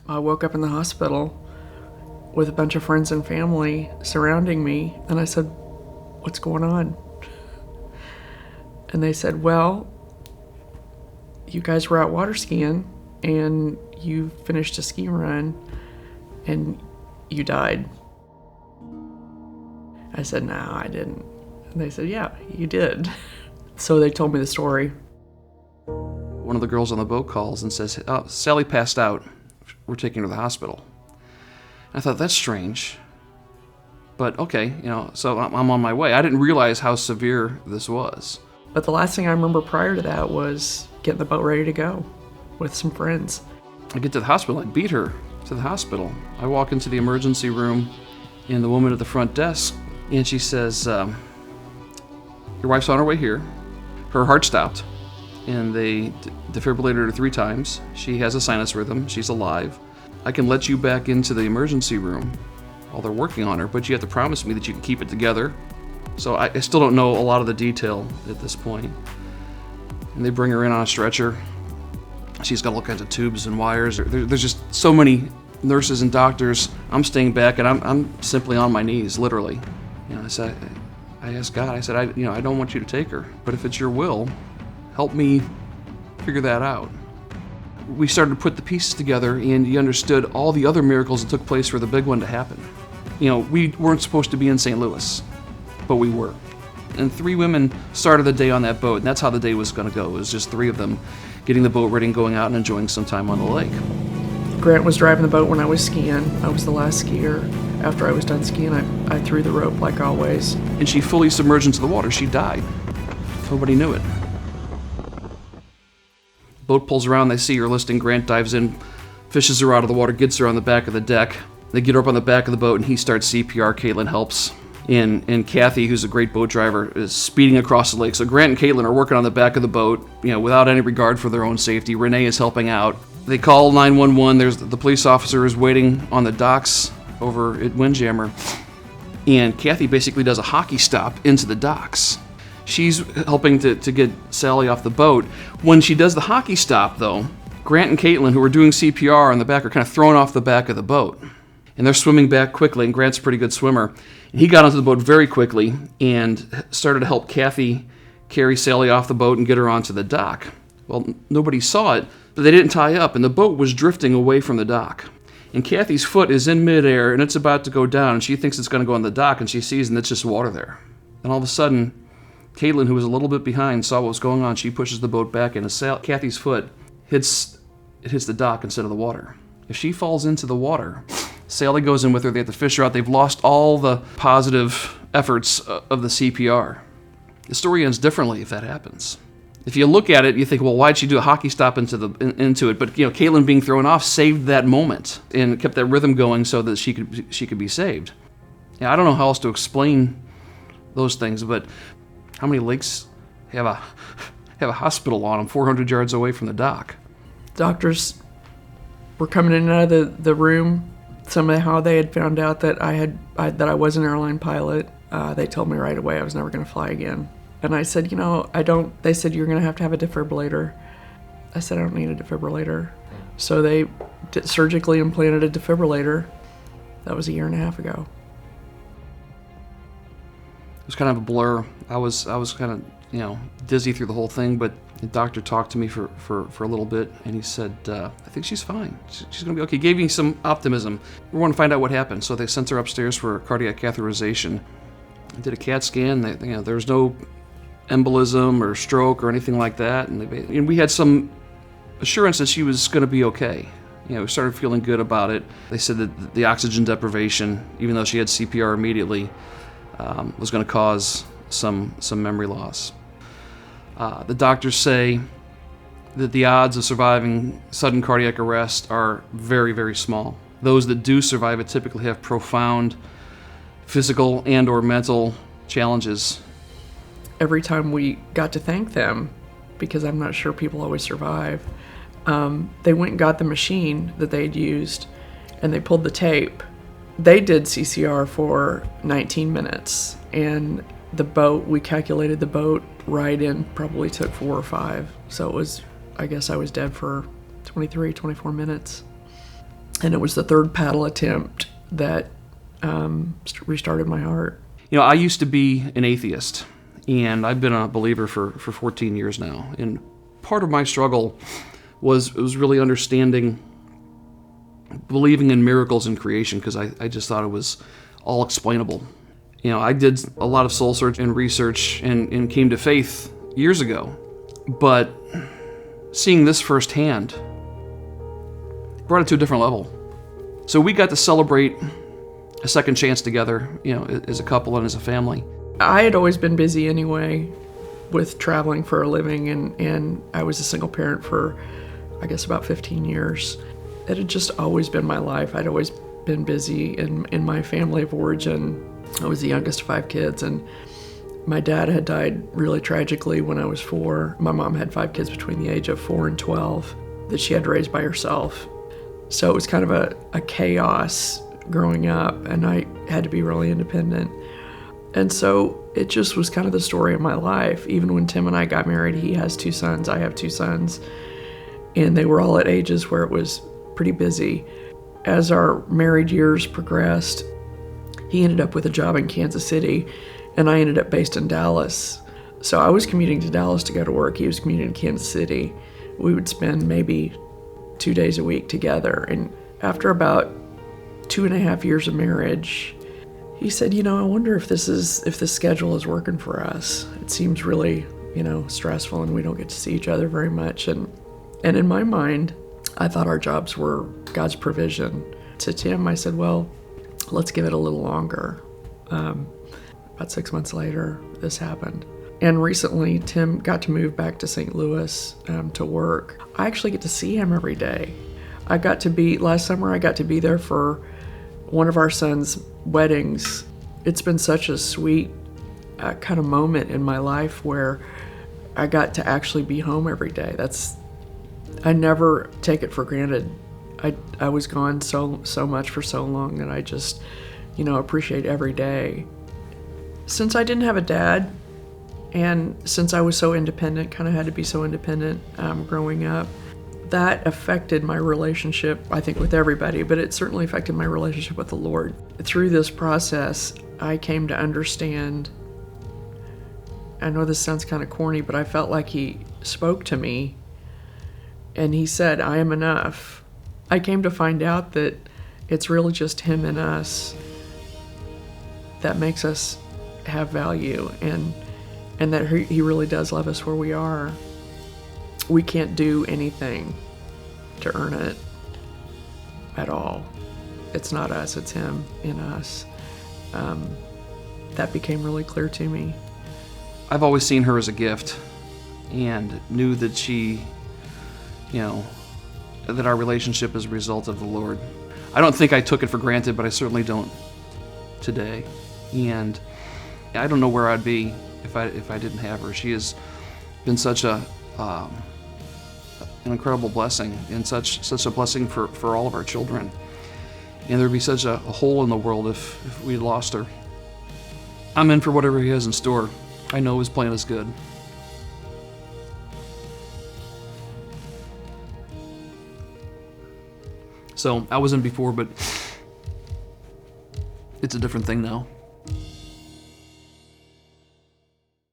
I woke up in the hospital with a bunch of friends and family surrounding me, and I said, "What's going on?" And they said, "Well, you guys were out water skiing, and you finished a ski run, and you died." I said, "No, I didn't." And they said, "Yeah, you did." So they told me the story. One of the girls on the boat calls and says, "Oh, Sally passed out. We're taking her to the hospital." I thought, that's strange. But okay, so I'm on my way. I didn't realize how severe this was. But the last thing I remember prior to that was getting the boat ready to go with some friends. I get to the hospital. I beat her to the hospital. I walk into the emergency room, and the woman at the front desk, and she says, "Your wife's on her way here. Her heart stopped, and they defibrillated her 3 times. She has a sinus rhythm. She's alive. I can let you back into the emergency room while they're working on her, but you have to promise me that you can keep it together." So I still don't know a lot of the detail at this point. And they bring her in on a stretcher. She's got all kinds of tubes and wires. There's just so many nurses and doctors. I'm staying back, and I'm simply on my knees, literally. I asked God. I said, I don't want you to take her, but if it's your will, help me figure that out. We started to put the pieces together, and you understood all the other miracles that took place for the big one to happen. We weren't supposed to be in St. Louis, but we were. And 3 women started the day on that boat, and that's how the day was going to go. It was just 3 of them getting the boat ready and going out and enjoying some time on the lake. Grant was driving the boat when I was skiing. I was the last skier. After I was done skiing, I threw the rope like always. And she fully submerged into the water. She died. Nobody knew it. Boat pulls around, they see her listing. Grant dives in, fishes her out of the water, gets her on the back of the deck. They get her up on the back of the boat, and he starts CPR. Caitlin helps. And Kathy, who's a great boat driver, is speeding across the lake. So Grant and Caitlin are working on the back of the boat, without any regard for their own safety. Renee is helping out. They call 911. There's the police officer is waiting on the docks over at Windjammer. And Kathy basically does a hockey stop into the docks. She's helping to get Sally off the boat. When she does the hockey stop, though, Grant and Caitlin, who are doing CPR on the back, are kind of thrown off the back of the boat. And they're swimming back quickly, and Grant's a pretty good swimmer. And he got onto the boat very quickly and started to help Kathy carry Sally off the boat and get her onto the dock. Well, nobody saw it, but they didn't tie up, and the boat was drifting away from the dock. And Kathy's foot is in midair, and it's about to go down, and she thinks it's going to go on the dock, and she sees, and it's just water there. And all of a sudden, Caitlin, who was a little bit behind, saw what was going on. She pushes the boat back, and Kathy's foot hits the dock instead of the water. If she falls into the water, Sally goes in with her. They have to fish her out. They've lost all the positive efforts of the CPR. The story ends differently if that happens. If you look at it, you think, well, why'd she do a hockey stop into it? But Caitlin being thrown off saved that moment and kept that rhythm going so that she could be saved. I don't know how else to explain those things, but how many lakes have a hospital on them 400 yards away from the dock? Doctors were coming in and out of the room. Somehow they had found out that I was an airline pilot. They told me right away I was never going to fly again. And I said, I don't. They said, "You're going to have a defibrillator." I said, "I don't need a defibrillator." So they surgically implanted a defibrillator. That was 1.5 years ago. It was kind of a blur. I was kind of dizzy through the whole thing, but the doctor talked to me for a little bit, and he said, "I think she's fine. She's going to be okay." He gave me some optimism. We want to find out what happened, so they sent her upstairs for cardiac catheterization. I did a CAT scan. There was no embolism or stroke or anything like that, and we had some assurance that she was going to be okay. We started feeling good about it. They said that the oxygen deprivation, even though she had CPR immediately, was going to cause some memory loss. The doctors say that the odds of surviving sudden cardiac arrest are very, very small. Those that do survive it typically have profound physical and or mental challenges. Every time we got to thank them, because I'm not sure people always survive, they went and got the machine that they had used, and they pulled the tape. They did CCR for 19 minutes, and we calculated the boat ride in probably took 4 or 5. So I guess I was dead for 23, 24 minutes. And it was the third paddle attempt that restarted my heart. You know, I used to be an atheist, and I've been a believer for 14 years now. And part of my struggle was really understanding, believing in miracles in creation, because I just thought it was all explainable. You know, I did a lot of soul search and research and came to faith years ago. But seeing this firsthand brought it to a different level. So we got to celebrate a second chance together, you know, as a couple and as a family. I had always been busy anyway with traveling for a living, and I was a single parent for, I guess, about 15 years. It had just always been my life. I'd always been busy in my family of origin. I was the youngest of 5 kids, and my dad had died really tragically when I was 4. My mom had 5 kids between the age of 4 and 12 that she had raised by herself. So it was kind of a chaos growing up, and I had to be really independent. And so it just was kind of the story of my life. Even when Tim and I got married, he has 2 sons, I have 2 sons, and they were all at ages where it was pretty busy. As our married years progressed, he ended up with a job in Kansas City, and I ended up based in Dallas. So I was commuting to Dallas to go to work. He was commuting to Kansas City. We would spend maybe 2 days a week together. And after about 2.5 years of marriage, he said, you know, I wonder if this schedule is working for us. It seems really, you know, stressful, and we don't get to see each other very much. And in my mind, I thought our jobs were God's provision. To Tim, I said, well, let's give it a little longer. About 6 months later, this happened. And recently, Tim got to move back to St. Louis to work. I actually get to see him every day. Last summer, I got to be there for one of our son's weddings. It's been such a sweet kind of moment in my life where I got to actually be home every day. I never take it for granted. I was gone so much for so long that I just, you know, appreciate every day. Since I didn't have a dad, and since I was so independent, kind of had to be so independent growing up, that affected my relationship, I think, with everybody, but it certainly affected my relationship with the Lord. Through this process, I came to understand, I know this sounds kind of corny, but I felt like he spoke to me, and he said, I am enough. I came to find out that it's really just him and us that makes us have value, and that he really does love us where we are. We can't do anything to earn it at all. It's not us, it's him in us. That became really clear to me. I've always seen her as a gift and knew that she, you know, that our relationship is a result of the Lord. I don't think I took it for granted, but I certainly don't today. And I don't know where I'd be if I didn't have her. She has been such an incredible blessing, and such a blessing for all of our children. And there'd be such a hole in the world if we lost her. I'm in for whatever he has in store. I know his plan is good. So I was in before, but it's a different thing now.